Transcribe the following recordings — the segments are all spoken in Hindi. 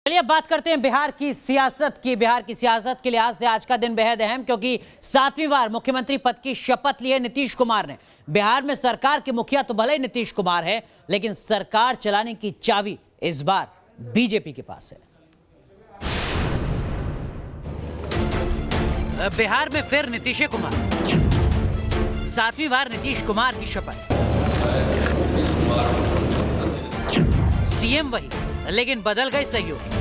चलिए अब बात करते हैं बिहार की सियासत की। बिहार की सियासत के लिहाज से आज का दिन बेहद अहम, क्योंकि 7वीं बार मुख्यमंत्री पद की शपथ ली है नीतीश कुमार ने। बिहार में सरकार के मुखिया तो भले ही नीतीश कुमार है, लेकिन सरकार चलाने की चाबी इस बार बीजेपी के पास है। बिहार में फिर नीतीश कुमार, 7वीं बार नीतीश कुमार की शपथ। सीएम वही, लेकिन बदल गए सहयोगी।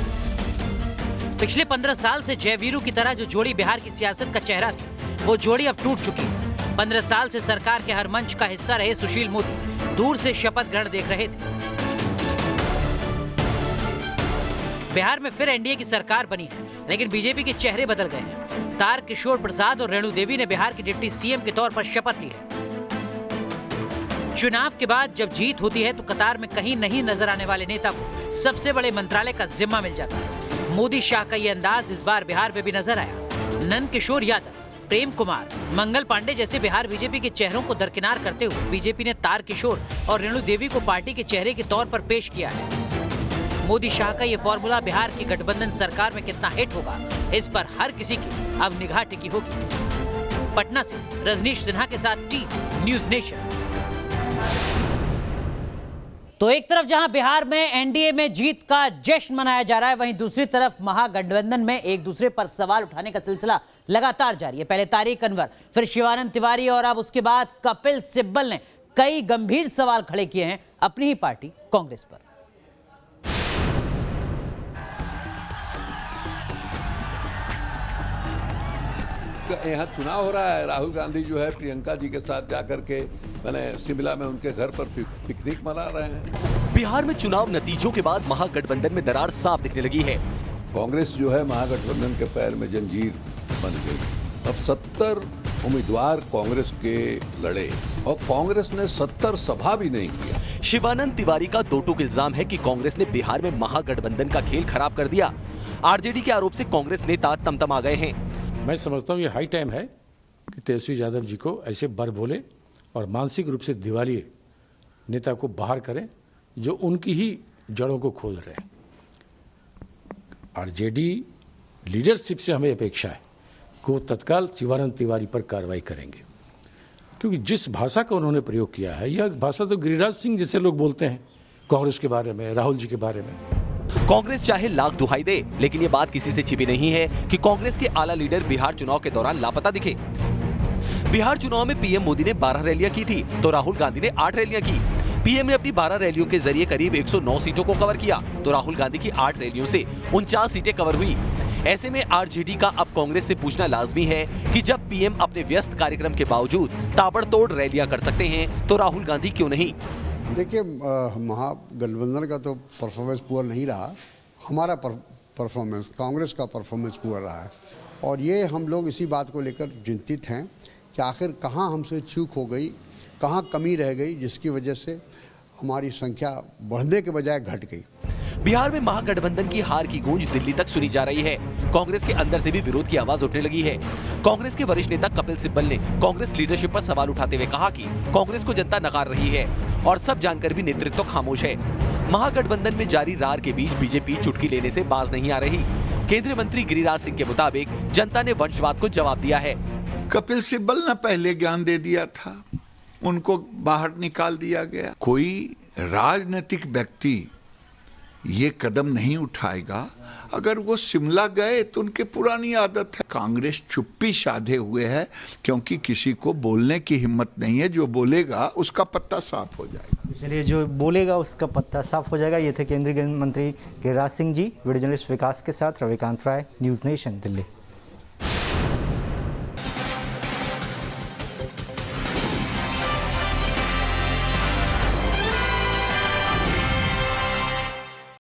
पिछले 15 साल से जयवीरू की तरह जो जोड़ी बिहार की सियासत का चेहरा थी, वो जोड़ी अब टूट चुकी है। 15 साल से सरकार के हर मंच का हिस्सा रहे सुशील मोदी दूर से शपथ ग्रहण देख रहे थे। बिहार में फिर एनडीए की सरकार बनी है, लेकिन बीजेपी के चेहरे बदल गए हैं। तारकिशोर प्रसाद और रेणु देवी ने बिहार के डिप्टी सीएम के तौर पर शपथ ली है। चुनाव के बाद जब जीत होती है तो कतार में कहीं नहीं नजर आने वाले नेता को सबसे बड़े मंत्रालय का जिम्मा मिल जाता है। मोदी शाह का ये अंदाज इस बार बिहार में भी नजर आया। नंद किशोर यादव, प्रेम कुमार, मंगल पांडे जैसे बिहार बीजेपी के चेहरों को दरकिनार करते हुए बीजेपी ने तारकिशोर और रेणु देवी को पार्टी के चेहरे के तौर पर पेश किया है। मोदी शाह का ये फॉर्मूला बिहार की गठबंधन सरकार में कितना हिट होगा, इस पर हर किसी की अब निगाह टिकी होगी। पटना से रजनीश सिन्हा के साथ टी न्यूज नेशन। तो एक तरफ जहां बिहार में एनडीए में जीत का जश्न मनाया जा रहा है, वहीं दूसरी तरफ महागठबंधन में एक दूसरे पर सवाल उठाने का सिलसिला लगातार जारी है। पहले तारिक अनवर, फिर शिवानंद तिवारी और अब उसके बाद कपिल सिब्बल ने कई गंभीर सवाल खड़े किए हैं अपनी ही पार्टी कांग्रेस पर। यहाँ चुनाव हो रहा है, राहुल गांधी जो है प्रियंका जी के साथ जाकर के शिमला में उनके घर पर पिकनिक मना रहे हैं। बिहार में चुनाव नतीजों के बाद महागठबंधन में दरार साफ दिखने लगी है। कांग्रेस जो है महागठबंधन के पैर में जंजीर बन गई। अब 70 उम्मीदवार कांग्रेस के लड़े और कांग्रेस ने 70 सभा भी नहीं किया। शिवानंद तिवारी का दो टूक इल्जाम है कि कांग्रेस ने बिहार में महागठबंधन का खेल खराब कर दिया। आरजेडी के आरोप से कांग्रेस नेता तमतमा गए हैं। मैं समझता हूँ ये हाई टाइम है कि तेजस्वी यादव जी को ऐसे बर बोले और मानसिक रूप से दिवालिये नेता को बाहर करें जो उनकी ही जड़ों को खोद रहे हैं। आरजेडी लीडरशिप से हमें अपेक्षा है कि वो तत्काल शिवानंद तिवारी पर कार्रवाई करेंगे, क्योंकि जिस भाषा का उन्होंने प्रयोग किया है, यह भाषा तो गिरिराज सिंह जैसे लोग बोलते हैं कांग्रेस के बारे में, राहुल जी के बारे में। कांग्रेस चाहे लाख दुहाई दे, लेकिन ये बात किसी से छिपी नहीं है कि कांग्रेस के आला लीडर बिहार चुनाव के दौरान लापता दिखे। बिहार चुनाव में पीएम मोदी ने 12 रैलियां की थी, तो राहुल गांधी ने 8 रैलियां की। पीएम ने अपनी 12 रैलियों के जरिए करीब 109 सीटों को कवर किया, तो राहुल गांधी की 8 रैलियों से 49 सीटें कवर हुई। ऐसे में आरजेडी का अब कांग्रेस से पूछना लाजमी है कि जब पीएम अपने व्यस्त कार्यक्रम के बावजूद ताबड़तोड़ रैलियां कर सकते हैं, तो राहुल गांधी क्यों नहीं? देखिए, महागठबंधन का तो परफॉर्मेंस पुअर नहीं रहा, हमारा परफॉर्मेंस, कांग्रेस का परफॉर्मेंस पुअर रहा है। और ये हम लोग इसी बात को लेकर चिंतित हैं कि आखिर कहाँ हमसे चूक हो गई, कहाँ कमी रह गई, जिसकी वजह से हमारी संख्या बढ़ने के बजाय घट गई। बिहार में महागठबंधन की हार की गूंज दिल्ली तक सुनी जा रही है। कांग्रेस के अंदर से भी विरोध की आवाज उठने लगी है। कांग्रेस के वरिष्ठ नेता कपिल सिब्बल ने कांग्रेस लीडरशिप पर सवाल उठाते हुए कहा कि कांग्रेस को जनता नकार रही है और सब जानकर भी नेतृत्व खामोश है। महागठबंधन में जारी रार के बीच बीजेपी चुटकी लेने से बाज नहीं आ रही। केंद्रीय मंत्री गिरिराज सिंह के मुताबिक जनता ने वंशवाद को जवाब दिया है। कपिल सिब्बल ने पहले ज्ञान दे दिया था, उनको बाहर निकाल दिया गया। कोई राजनीतिक व्यक्ति ये कदम नहीं उठाएगा। अगर वो शिमला गए तो उनकी पुरानी आदत है। कांग्रेस चुप्पी साधे हुए है, क्योंकि किसी को बोलने की हिम्मत नहीं है। जो बोलेगा उसका पत्ता साफ हो जाएगा। चलिए, जो बोलेगा उसका पत्ता साफ हो जाएगा। ये थे केंद्रीय मंत्री गिरिराज सिंह जी। वीडियो जर्नलिस्ट विकास के साथ रविकांत राय, न्यूज़ नेशन, दिल्ली।